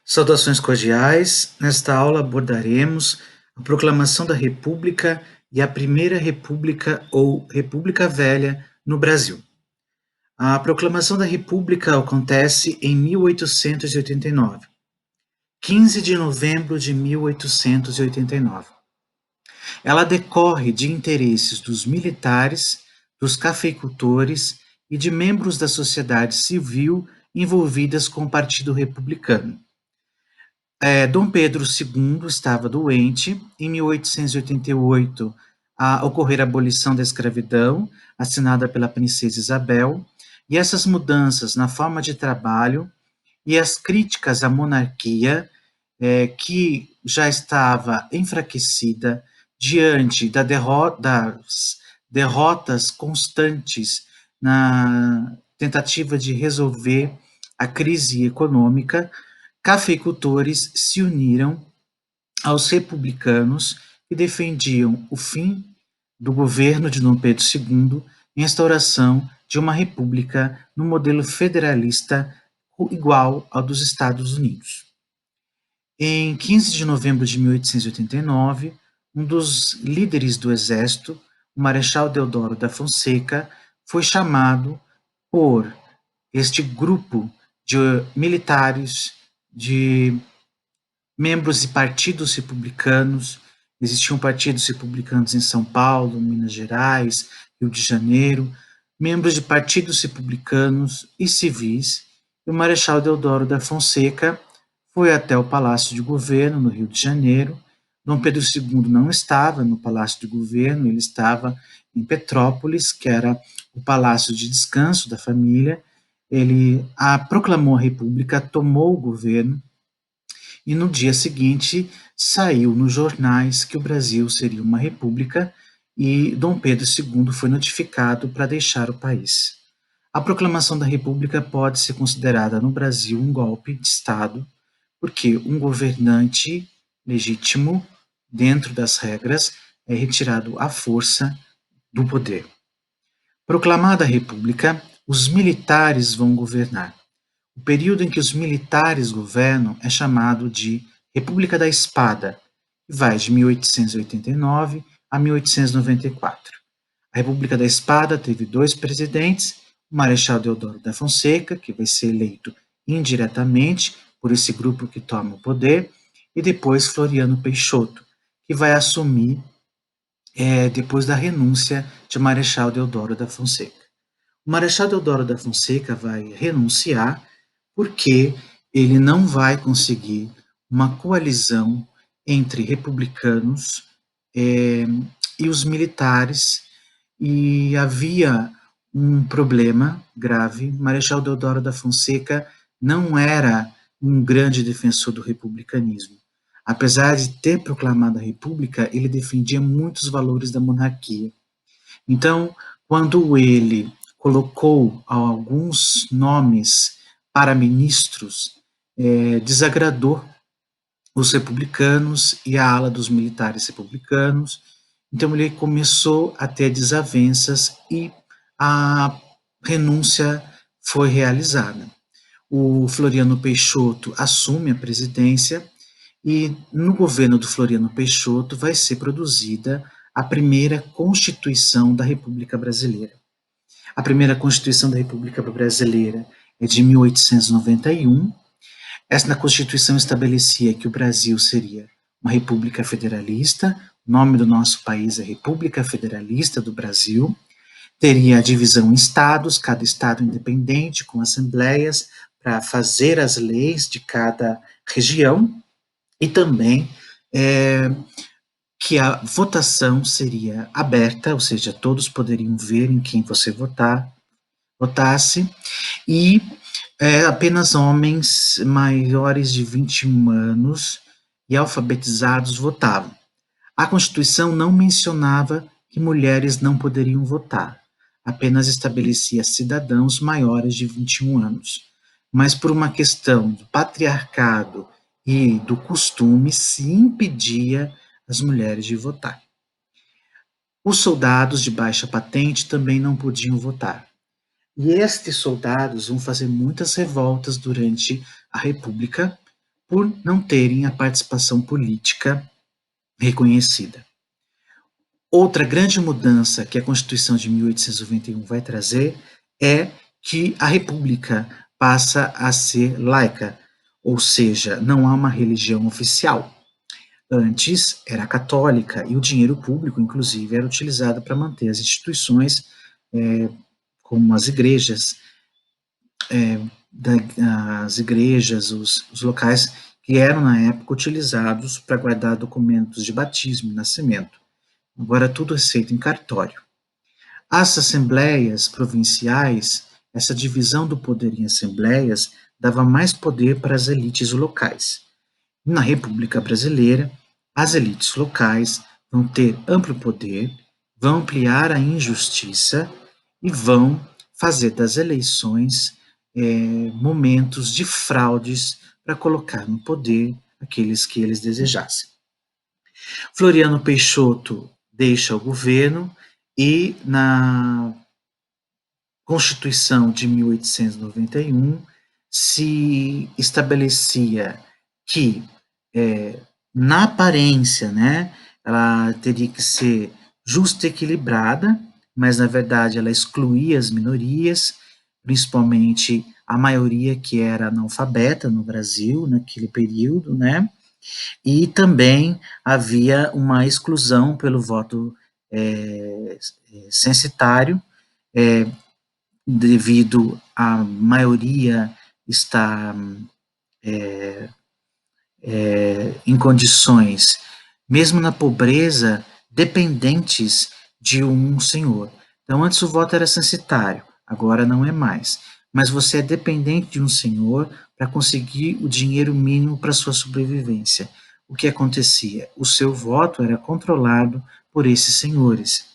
Saudações cordiais. Nesta aula abordaremos a proclamação da República e a Primeira República ou República Velha no Brasil. A proclamação da República acontece em 1889, 15 de novembro de 1889. Ela decorre de interesses dos militares, dos cafeicultores e de membros da sociedade civil envolvidas com o Partido Republicano. Dom Pedro II estava doente. Em 1888, ocorreu a abolição da escravidão, assinada pela princesa Isabel, e essas mudanças na forma de trabalho e as críticas à monarquia, que já estava enfraquecida diante das derrotas constantes na tentativa de resolver a crise econômica, cafeicultores se uniram aos republicanos que defendiam o fim do governo de Dom Pedro II e a instauração de uma república no modelo federalista igual ao dos Estados Unidos. Em 15 de novembro de 1889, um dos líderes do exército, o Marechal Deodoro da Fonseca, foi chamado por este grupo de militares, de membros de partidos republicanos. Existiam partidos republicanos em São Paulo, Minas Gerais, Rio de Janeiro, membros de partidos republicanos e civis. E o Marechal Deodoro da Fonseca foi até o Palácio de Governo, no Rio de Janeiro. Dom Pedro II não estava no Palácio de Governo, ele estava em Petrópolis, que era o palácio de descanso da família. Ele proclamou a República, tomou o governo, e no dia seguinte saiu nos jornais que o Brasil seria uma república e Dom Pedro II foi notificado para deixar o país. A proclamação da República pode ser considerada no Brasil um golpe de Estado, porque um governante legítimo, dentro das regras, é retirado à força do poder. Proclamada a República, os militares vão governar. O período em que os militares governam é chamado de República da Espada, e vai de 1889 a 1894. A República da Espada teve 2 presidentes, o Marechal Deodoro da Fonseca, que vai ser eleito indiretamente por esse grupo que toma o poder, e depois Floriano Peixoto, que vai assumir depois da renúncia de Marechal Deodoro da Fonseca. O Marechal Deodoro da Fonseca vai renunciar porque ele não vai conseguir uma coalizão entre republicanos e os militares, e havia um problema grave. Marechal Deodoro da Fonseca não era um grande defensor do republicanismo. Apesar de ter proclamado a República, ele defendia muitos valores da monarquia. Então, quando ele colocou alguns nomes para ministros, desagradou os republicanos e a ala dos militares republicanos. Então ele começou a ter desavenças e a renúncia foi realizada. O Floriano Peixoto assume a presidência e no governo do Floriano Peixoto vai ser produzida a primeira Constituição da República Brasileira. A primeira Constituição da República Brasileira é de 1891. Esta Constituição estabelecia que o Brasil seria uma república federalista, o nome do nosso país é República Federalista do Brasil, teria a divisão em estados, cada estado independente, com assembleias para fazer as leis de cada região, e também que a votação seria aberta, ou seja, todos poderiam ver em quem você votasse, e apenas homens maiores de 21 anos e alfabetizados votavam. A Constituição não mencionava que mulheres não poderiam votar, apenas estabelecia cidadãos maiores de 21 anos. Mas por uma questão do patriarcado e do costume, se impedia as mulheres de votar. Os soldados de baixa patente também não podiam votar. E estes soldados vão fazer muitas revoltas durante a República por não terem a participação política reconhecida. Outra grande mudança que a Constituição de 1891 vai trazer é que a República passa a ser laica, ou seja, não há uma religião oficial. Antes era católica e o dinheiro público, inclusive, era utilizado para manter as instituições, como as igrejas, as igrejas, os locais que eram na época utilizados para guardar documentos de batismo e nascimento. Agora tudo é feito em cartório. As assembleias provinciais, essa divisão do poder em assembleias, dava mais poder para as elites locais. Na República Brasileira, as elites locais vão ter amplo poder, vão ampliar a injustiça e vão fazer das eleições momentos de fraudes para colocar no poder aqueles que eles desejassem. Floriano Peixoto deixa o governo e na Constituição de 1891 se estabelecia que, na aparência, né, ela teria que ser justa e equilibrada, mas na verdade ela excluía as minorias, principalmente a maioria que era analfabeta no Brasil naquele período, né? E também havia uma exclusão pelo voto censitário, devido à maioria estar em condições, mesmo na pobreza, dependentes de um senhor. Então, antes o voto era censitário, agora não é mais. Mas você é dependente de um senhor para conseguir o dinheiro mínimo para sua sobrevivência. O que acontecia? O seu voto era controlado por esses senhores.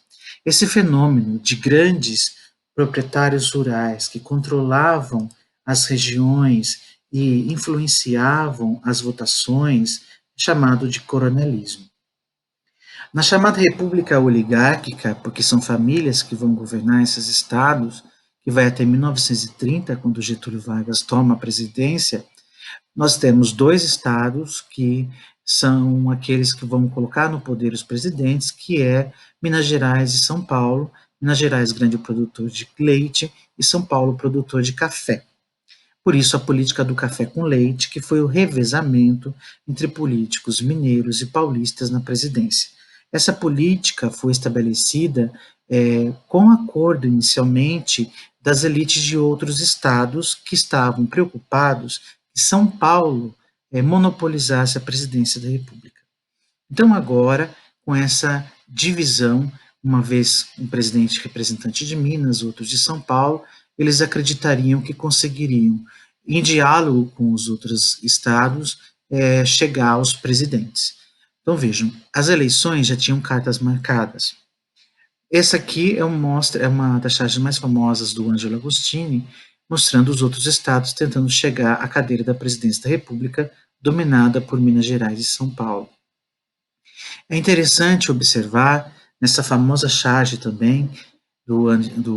Esse fenômeno de grandes proprietários rurais que controlavam as regiões e influenciavam as votações, chamado de coronelismo. Na chamada república oligárquica, porque são famílias que vão governar esses estados, que vai até 1930, quando Getúlio Vargas toma a presidência, nós temos dois estados que são aqueles que vão colocar no poder os presidentes, que é Minas Gerais e São Paulo. Minas Gerais, grande produtor de leite, e São Paulo, produtor de café. Por isso, a política do café com leite, que foi o revezamento entre políticos mineiros e paulistas na presidência. Essa política foi estabelecida com acordo, inicialmente, das elites de outros estados que estavam preocupados que São Paulo monopolizasse a presidência da República. Então, agora, com essa divisão, uma vez um presidente representante de Minas, outro de São Paulo, eles acreditariam que conseguiriam, em diálogo com os outros estados, chegar aos presidentes. Então vejam, as eleições já tinham cartas marcadas. Essa aqui é uma das charges mais famosas do Ângelo Agostini, mostrando os outros estados tentando chegar à cadeira da presidência da República, dominada por Minas Gerais e São Paulo. É interessante observar, nessa famosa charge também, do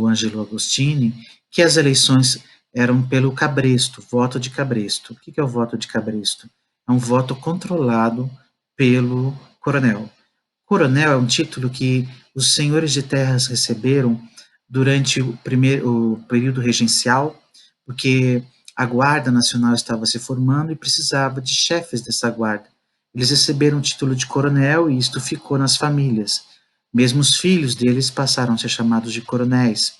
Ângelo Agostini, que as eleições eram pelo cabresto, voto de cabresto. O que é o voto de cabresto? É um voto controlado pelo coronel. Coronel é um título que os senhores de terras receberam durante o período regencial, porque a Guarda Nacional estava se formando e precisava de chefes dessa guarda. Eles receberam o título de coronel e isto ficou nas famílias. Mesmo os filhos deles passaram a ser chamados de coronéis.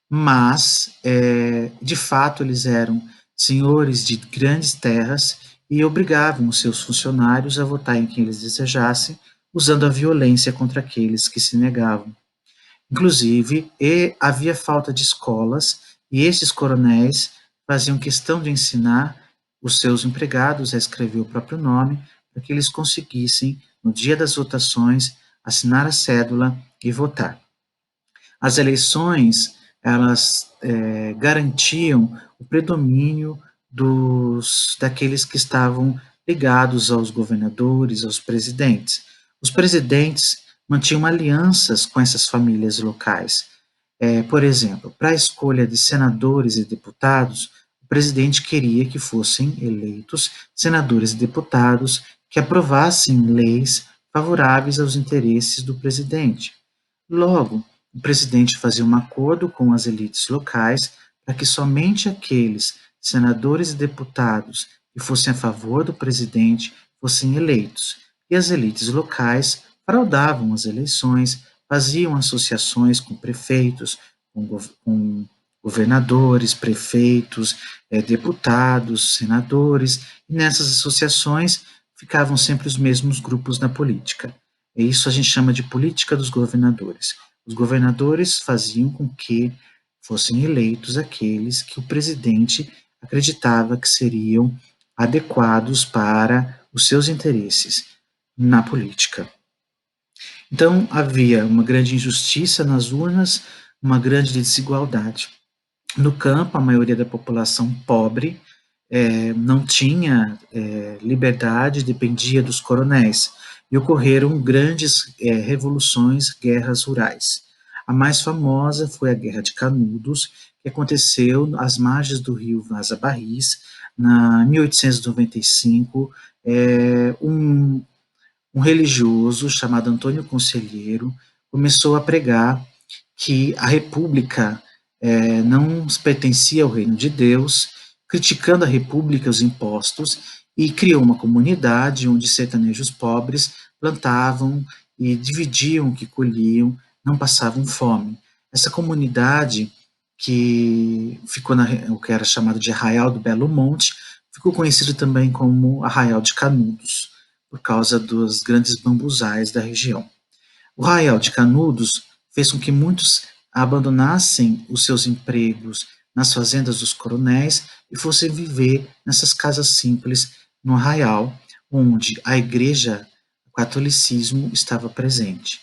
Mas, de fato, eles eram senhores de grandes terras e obrigavam os seus funcionários a votar em quem eles desejassem, usando a violência contra aqueles que se negavam. Inclusive, havia falta de escolas e esses coronéis faziam questão de ensinar os seus empregados a escrever o próprio nome para que eles conseguissem, no dia das votações, assinar a cédula e votar. As eleições, elas garantiam o predomínio daqueles que estavam ligados aos governadores, aos presidentes. Os presidentes mantinham alianças com essas famílias locais. Por exemplo, para a escolha de senadores e deputados, o presidente queria que fossem eleitos senadores e deputados que aprovassem leis favoráveis aos interesses do presidente. Logo, o presidente fazia um acordo com as elites locais para que somente aqueles senadores e deputados que fossem a favor do presidente fossem eleitos. E as elites locais fraudavam as eleições, faziam associações com prefeitos, com governadores, prefeitos, deputados, senadores, e nessas associações ficavam sempre os mesmos grupos na política. E isso a gente chama de política dos governadores. Os governadores faziam com que fossem eleitos aqueles que o presidente acreditava que seriam adequados para os seus interesses na política. Então, havia uma grande injustiça nas urnas, uma grande desigualdade. No campo, a maioria da população pobre não tinha liberdade, dependia dos coronéis, e ocorreram grandes revoluções, guerras rurais. A mais famosa foi a Guerra de Canudos, que aconteceu às margens do rio Vaza Barris, na 1895. Um religioso chamado Antônio Conselheiro começou a pregar que a república não pertencia ao reino de Deus, criticando a república, os impostos, e criou uma comunidade onde sertanejos pobres plantavam e dividiam o que colhiam, não passavam fome. Essa comunidade, que ficou o que era chamado de Arraial do Belo Monte, ficou conhecido também como Arraial de Canudos, por causa dos grandes bambuzais da região. O Arraial de Canudos fez com que muitos abandonassem os seus empregos nas fazendas dos coronéis e fossem viver nessas casas simples no arraial, onde a igreja, o catolicismo estava presente.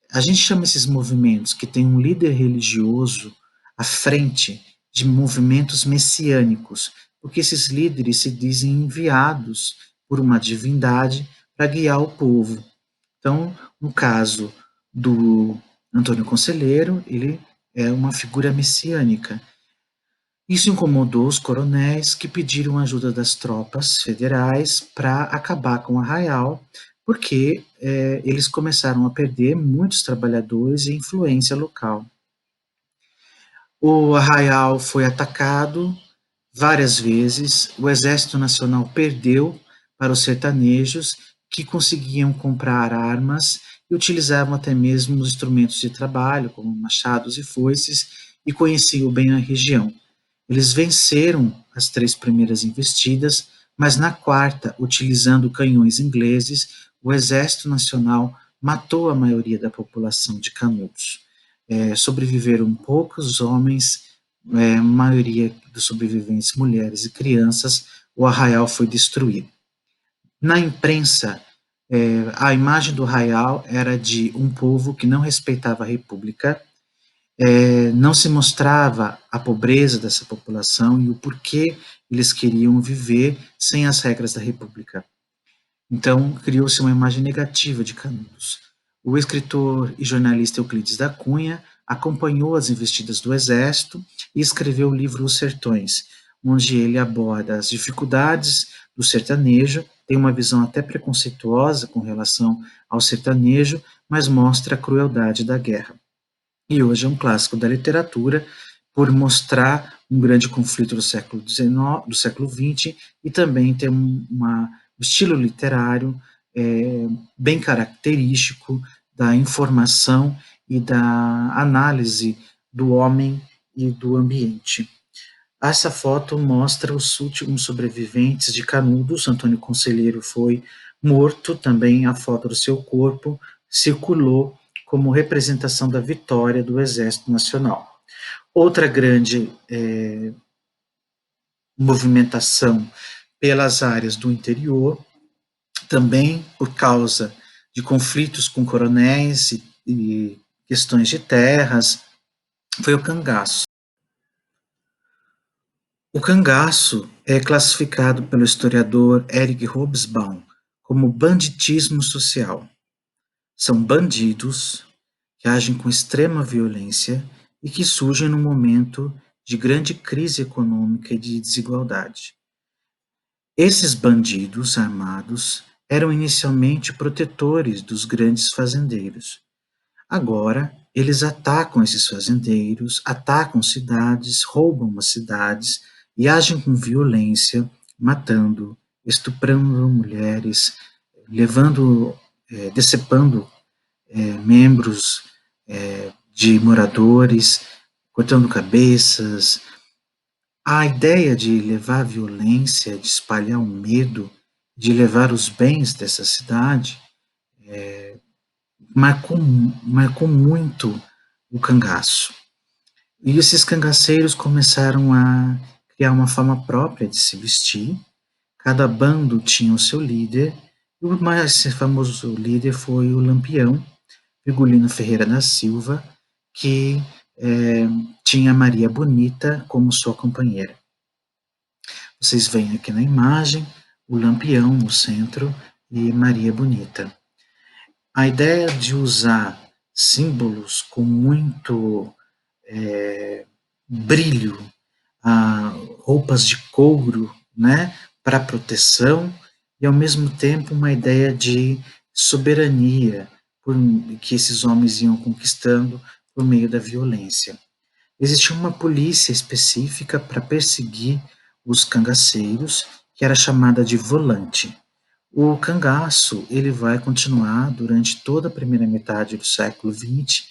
A gente chama esses movimentos que tem um líder religioso à frente de movimentos messiânicos, porque esses líderes se dizem enviados por uma divindade para guiar o povo. Então, no caso do Antônio Conselheiro, ele é uma figura messiânica. Isso incomodou os coronéis, que pediram ajuda das tropas federais para acabar com o arraial, porque eles começaram a perder muitos trabalhadores e influência local. O arraial foi atacado várias vezes, o Exército Nacional perdeu para os sertanejos, que conseguiam comprar armas e utilizavam até mesmo os instrumentos de trabalho, como machados e foices, e conheciam bem a região. Eles venceram as 3 primeiras investidas, mas na quarta, utilizando canhões ingleses, o Exército Nacional matou a maioria da população de Canudos. Sobreviveram poucos homens, maioria dos sobreviventes mulheres e crianças. O arraial foi destruído. Na imprensa, a imagem do arraial era de um povo que não respeitava a república, não se mostrava a pobreza dessa população e o porquê eles queriam viver sem as regras da república. Então, criou-se uma imagem negativa de Canudos. O escritor e jornalista Euclides da Cunha acompanhou as investidas do exército e escreveu o livro Os Sertões, onde ele aborda as dificuldades do sertanejo, tem uma visão até preconceituosa com relação ao sertanejo, mas mostra a crueldade da guerra. E hoje é um clássico da literatura por mostrar um grande conflito do século XIX, do século XX, e também tem um estilo literário bem característico da informação e da análise do homem e do ambiente. Essa foto mostra os últimos sobreviventes de Canudos. Antônio Conselheiro foi morto, também a foto do seu corpo circulou como representação da vitória do Exército Nacional. Outra grande movimentação pelas áreas do interior, também por causa de conflitos com coronéis e questões de terras, foi o cangaço. O cangaço é classificado pelo historiador Eric Hobsbawm como banditismo social. São bandidos que agem com extrema violência e que surgem num momento de grande crise econômica e de desigualdade. Esses bandidos armados eram inicialmente protetores dos grandes fazendeiros. Agora, eles atacam esses fazendeiros, atacam cidades, roubam as cidades e agem com violência, matando, estuprando mulheres, levando, decepando membros de moradores, cortando cabeças. A ideia de levar violência, de espalhar o medo, de levar os bens dessa cidade, marcou, marcou muito o cangaço. E esses cangaceiros começaram a criar uma forma própria de se vestir. Cada bando tinha o seu líder, e o mais famoso líder foi o Lampião, Virgulino Ferreira da Silva, que tinha Maria Bonita como sua companheira. Vocês veem aqui na imagem o Lampião no centro e Maria Bonita. A ideia de usar símbolos com muito brilho, roupas de couro, né, para proteção, e ao mesmo tempo uma ideia de soberania que esses homens iam conquistando por meio da violência. Existia uma polícia específica para perseguir os cangaceiros, que era chamada de volante. O cangaço ele vai continuar durante toda a primeira metade do século XX.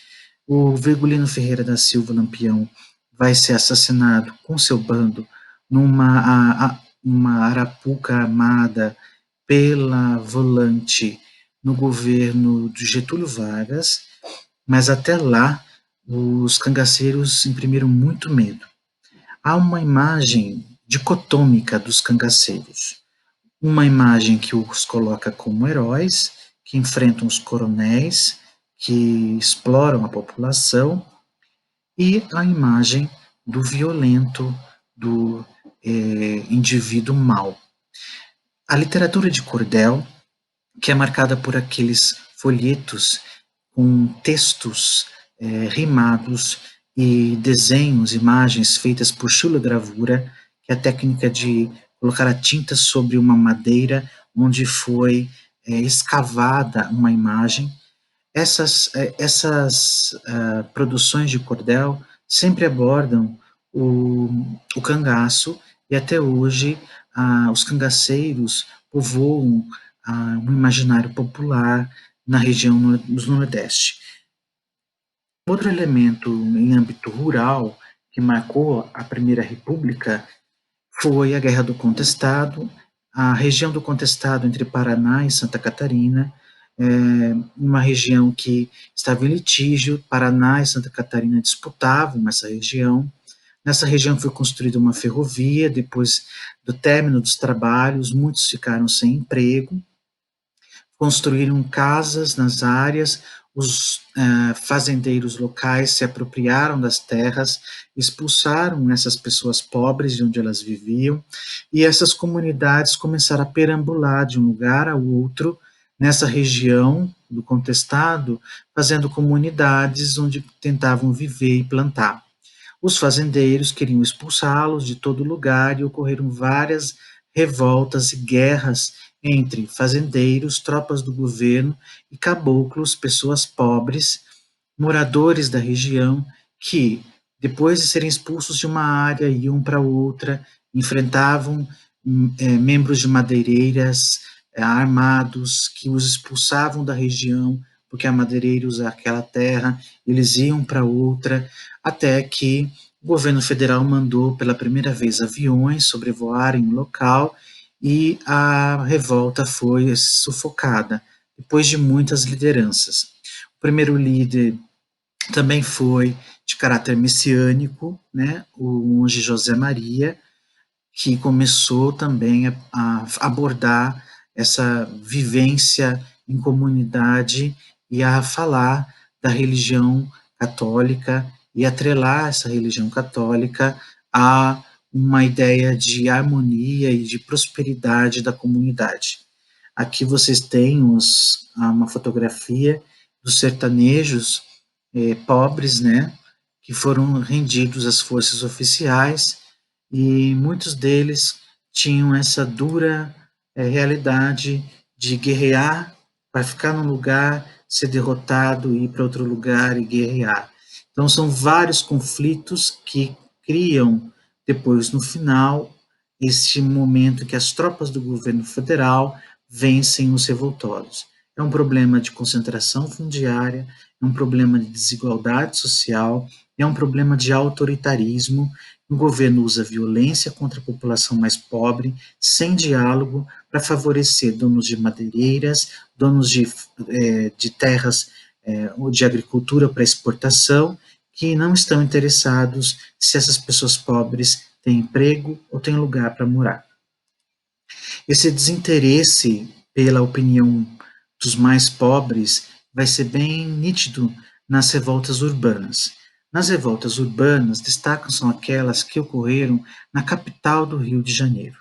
O Virgulino Ferreira da Silva Lampião vai ser assassinado com seu bando uma arapuca armada pela volante no governo de Getúlio Vargas, mas até lá os cangaceiros imprimiram muito medo. Há uma imagem dicotômica dos cangaceiros. Uma imagem que os coloca como heróis, que enfrentam os coronéis, que exploram a população, e a imagem do violento, do indivíduo mau. A literatura de cordel, que é marcada por aqueles folhetos com textos rimados e desenhos, imagens feitas por xilogravura, que é a técnica de colocar a tinta sobre uma madeira onde foi escavada uma imagem. Essas produções de cordel sempre abordam o cangaço, e até hoje os cangaceiros povoam um imaginário popular na região do Nordeste. Outro elemento em âmbito rural que marcou a Primeira República foi a Guerra do Contestado, a região do Contestado entre Paraná e Santa Catarina, uma região que estava em litígio. Paraná e Santa Catarina disputavam essa região. Nessa região foi construída uma ferrovia. Depois do término dos trabalhos, muitos ficaram sem emprego, construíram casas nas áreas. Os fazendeiros locais se apropriaram das terras, expulsaram essas pessoas pobres de onde elas viviam, e essas comunidades começaram a perambular de um lugar ao outro nessa região do Contestado, fazendo comunidades onde tentavam viver e plantar. Os fazendeiros queriam expulsá-los de todo lugar, e ocorreram várias revoltas e guerras entre fazendeiros, tropas do governo e caboclos, pessoas pobres, moradores da região, que, depois de serem expulsos de uma área, iam para outra, enfrentavam membros de madeireiras armados que os expulsavam da região, porque a madeireira usa aquela terra, eles iam para outra, até que o governo federal mandou pela primeira vez aviões sobrevoarem o local, e a revolta foi sufocada, depois de muitas lideranças. O primeiro líder também foi de caráter messiânico, né, o monge José Maria, que começou também a abordar essa vivência em comunidade e a falar da religião católica e atrelar essa religião católica a uma ideia de harmonia e de prosperidade da comunidade. Aqui vocês têm uma fotografia dos sertanejos pobres, né, que foram rendidos às forças oficiais, e muitos deles tinham essa dura realidade de guerrear para ficar num lugar, ser derrotado, ir para outro lugar e guerrear. Então são vários conflitos que criam depois, no final, este momento que as tropas do governo federal vencem os revoltosos. É um problema de concentração fundiária, é um problema de desigualdade social, é um problema de autoritarismo. O governo usa violência contra a população mais pobre, sem diálogo, para favorecer donos de madeireiras, donos de terras ou de agricultura para exportação, que não estão interessados se essas pessoas pobres têm emprego ou têm lugar para morar. Esse desinteresse pela opinião dos mais pobres vai ser bem nítido nas revoltas urbanas. Nas revoltas urbanas, destacam-se aquelas que ocorreram na capital do Rio de Janeiro.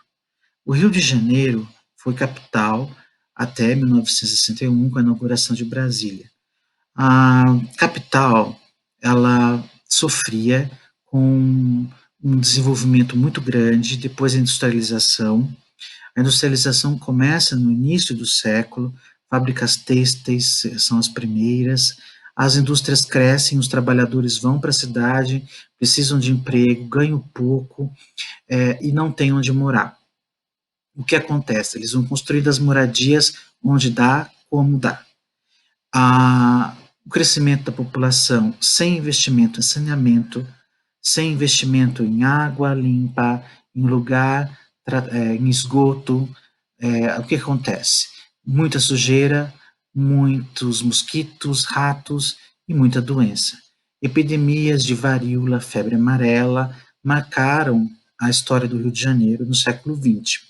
O Rio de Janeiro foi capital até 1961, com a inauguração de Brasília. A capital, ela sofria com um desenvolvimento muito grande depois da industrialização. A industrialização começa no início do século, fábricas têxteis são as primeiras, as indústrias crescem, os trabalhadores vão para a cidade, precisam de emprego, ganham pouco e não têm onde morar. O que acontece? Eles vão construir as moradias onde dá, como dá. O crescimento da população sem investimento em saneamento, sem investimento em água limpa, em lugar, em esgoto, o que acontece? Muita sujeira, muitos mosquitos, ratos e muita doença. Epidemias de varíola, febre amarela, marcaram a história do Rio de Janeiro no século XX.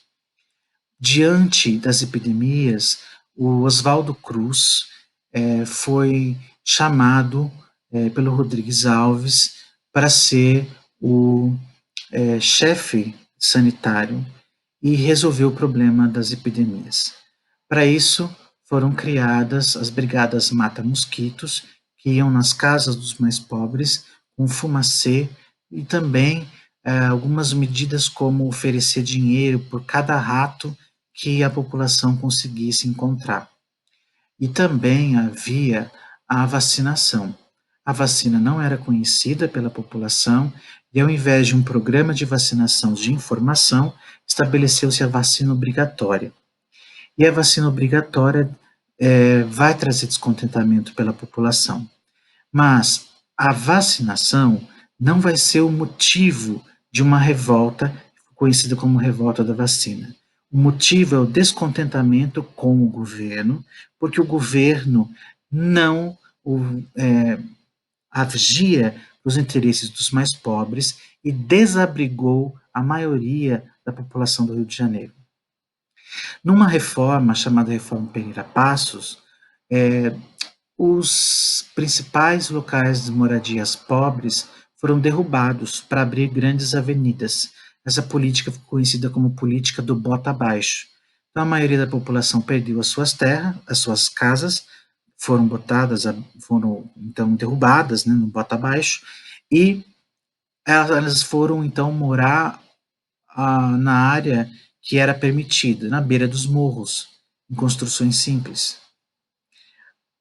Diante das epidemias, o Oswaldo Cruz foi chamado pelo Rodrigues Alves para ser o chefe sanitário e resolver o problema das epidemias. Para isso, foram criadas as brigadas mata-mosquitos, que iam nas casas dos mais pobres com fumacê e também algumas medidas como oferecer dinheiro por cada rato que a população conseguisse encontrar. E também havia a vacinação. A vacina não era conhecida pela população e, ao invés de um programa de vacinação de informação, estabeleceu-se a vacina obrigatória. E a vacina obrigatória vai trazer descontentamento pela população. Mas a vacinação não vai ser o motivo de uma revolta conhecida como revolta da vacina. O motivo é o descontentamento com o governo, porque o governo não agia os interesses dos mais pobres e desabrigou a maioria da população do Rio de Janeiro. Numa reforma chamada Reforma Pereira Passos, os principais locais de moradias pobres foram derrubados para abrir grandes avenidas. Essa política ficou conhecida como política do bota abaixo. Então, a maioria da população perdeu as suas terras, as suas casas, foram então derrubadas, né, no bota abaixo, e elas foram então morar na área que era permitida, na beira dos morros, em construções simples.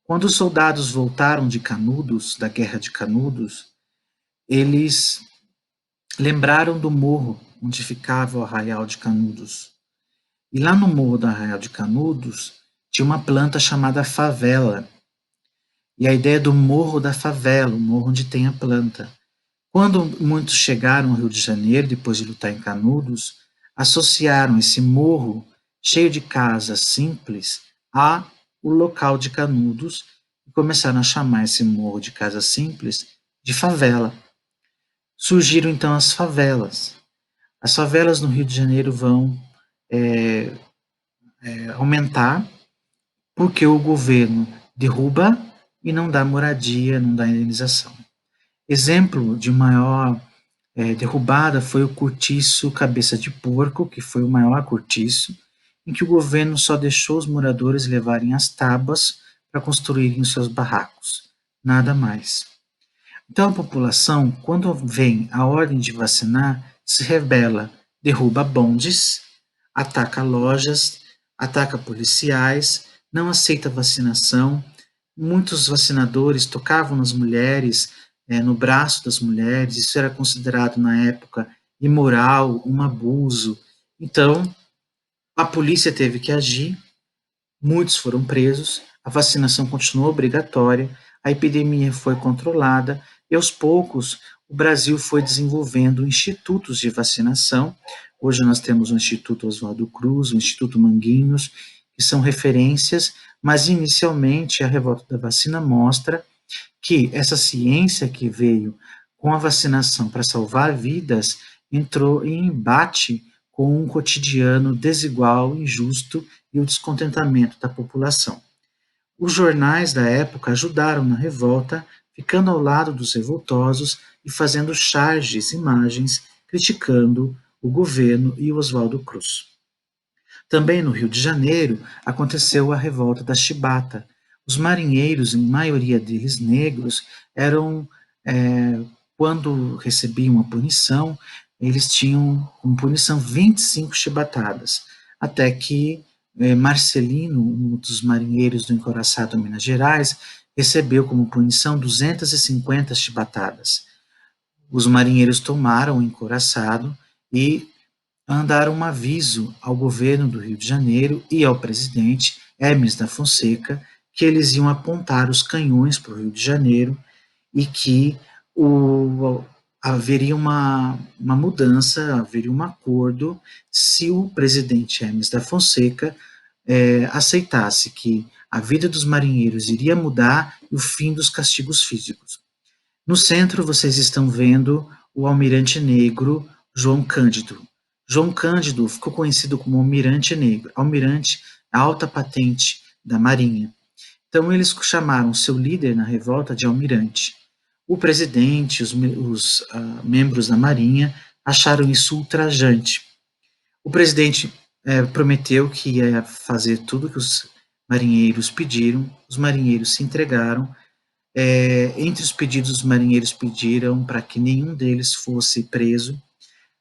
Quando os soldados voltaram de Canudos, da Guerra de Canudos, eles lembraram do morro onde ficava o Arraial de Canudos. E lá no morro do Arraial de Canudos tinha uma planta chamada favela. E a ideia do morro da favela, o morro onde tem a planta. Quando muitos chegaram ao Rio de Janeiro, depois de lutar em Canudos, associaram esse morro cheio de casas simples a o local de Canudos e começaram a chamar esse morro de casa simples de favela. Surgiram então as favelas. As favelas no Rio de Janeiro vão aumentar porque o governo derruba e não dá moradia, não dá indenização. Exemplo de maior derrubada foi o cortiço Cabeça de Porco, que foi o maior cortiço, em que o governo só deixou os moradores levarem as tábuas para construírem os seus barracos, nada mais. Então a população, quando vem a ordem de vacinar, se rebela, derruba bondes, ataca lojas, ataca policiais, não aceita vacinação. Muitos vacinadores tocavam nas mulheres, no braço das mulheres, isso era considerado na época imoral, um abuso. Então, a polícia teve que agir, muitos foram presos, a vacinação continuou obrigatória, a epidemia foi controlada e aos poucos o Brasil foi desenvolvendo institutos de vacinação. Hoje nós temos o Instituto Oswaldo Cruz, o Instituto Manguinhos, que são referências, mas inicialmente a revolta da vacina mostra que essa ciência que veio com a vacinação para salvar vidas entrou em embate com um cotidiano desigual, injusto e o descontentamento da população. Os jornais da época ajudaram na revolta, ficando ao lado dos revoltosos e fazendo charges, imagens, criticando o governo e Oswaldo Cruz. Também no Rio de Janeiro aconteceu a revolta da Chibata. Os marinheiros, em maioria deles negros, eram, quando recebiam a punição, eles tinham como punição 25 chibatadas, até que Marcelino, um dos marinheiros do encouraçado Minas Gerais, recebeu como punição 250 chibatadas. Os marinheiros tomaram o encouraçado e mandaram um aviso ao governo do Rio de Janeiro e ao presidente Hermes da Fonseca que eles iam apontar os canhões para o Rio de Janeiro e que haveria uma mudança, haveria um acordo se o presidente Hermes da Fonseca aceitasse que a vida dos marinheiros iria mudar e o fim dos castigos físicos. No centro, vocês estão vendo o almirante negro João Cândido. João Cândido ficou conhecido como Almirante Negro. Almirante, a alta patente da Marinha. Então, eles chamaram seu líder na revolta de almirante. O presidente, os membros da Marinha acharam isso ultrajante. O presidente prometeu que ia fazer tudo que os marinheiros pediram, os marinheiros se entregaram. Entre os pedidos, os marinheiros pediram para que nenhum deles fosse preso,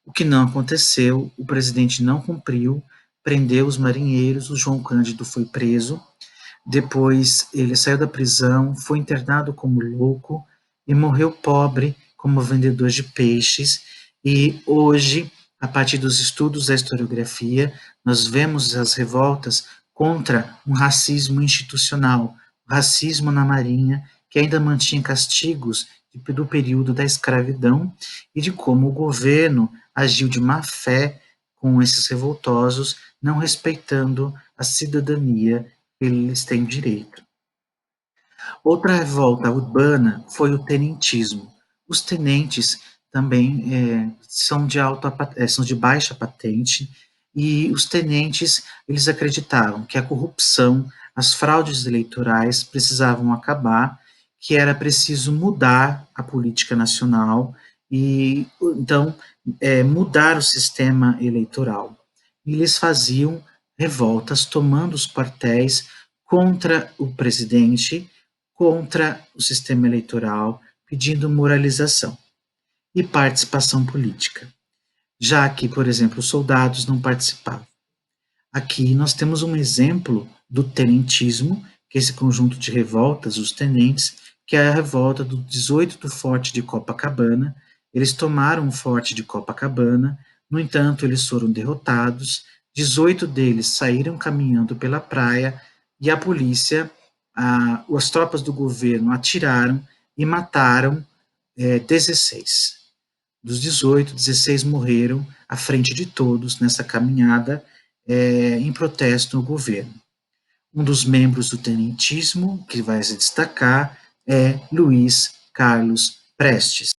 o que não aconteceu, o presidente não cumpriu, prendeu os marinheiros, o João Cândido foi preso, depois ele saiu da prisão, foi internado como louco e morreu pobre como vendedor de peixes, e hoje, a partir dos estudos da historiografia, nós vemos as revoltas contra um racismo institucional, o racismo na Marinha, que ainda mantinha castigos do período da escravidão e de como o governo agiu de má fé com esses revoltosos, não respeitando a cidadania que eles têm direito. Outra revolta urbana foi o tenentismo. Os tenentes também são de baixa patente e os tenentes eles acreditavam que a corrupção, as fraudes eleitorais precisavam acabar, que era preciso mudar a política nacional e então mudar o sistema eleitoral. E eles faziam revoltas tomando os quartéis contra o presidente, contra o sistema eleitoral, pedindo moralização e participação política, já que, por exemplo, os soldados não participavam. Aqui nós temos um exemplo do tenentismo, que é esse conjunto de revoltas, os tenentes, que é a revolta do 18 do Forte de Copacabana. Eles tomaram o Forte de Copacabana, no entanto, eles foram derrotados, 18 deles saíram caminhando pela praia e a polícia, as tropas do governo atiraram e mataram 16. Dos 18, 16 morreram à frente de todos nessa caminhada em protesto ao governo. Um dos membros do tenentismo que vai se destacar é Luiz Carlos Prestes.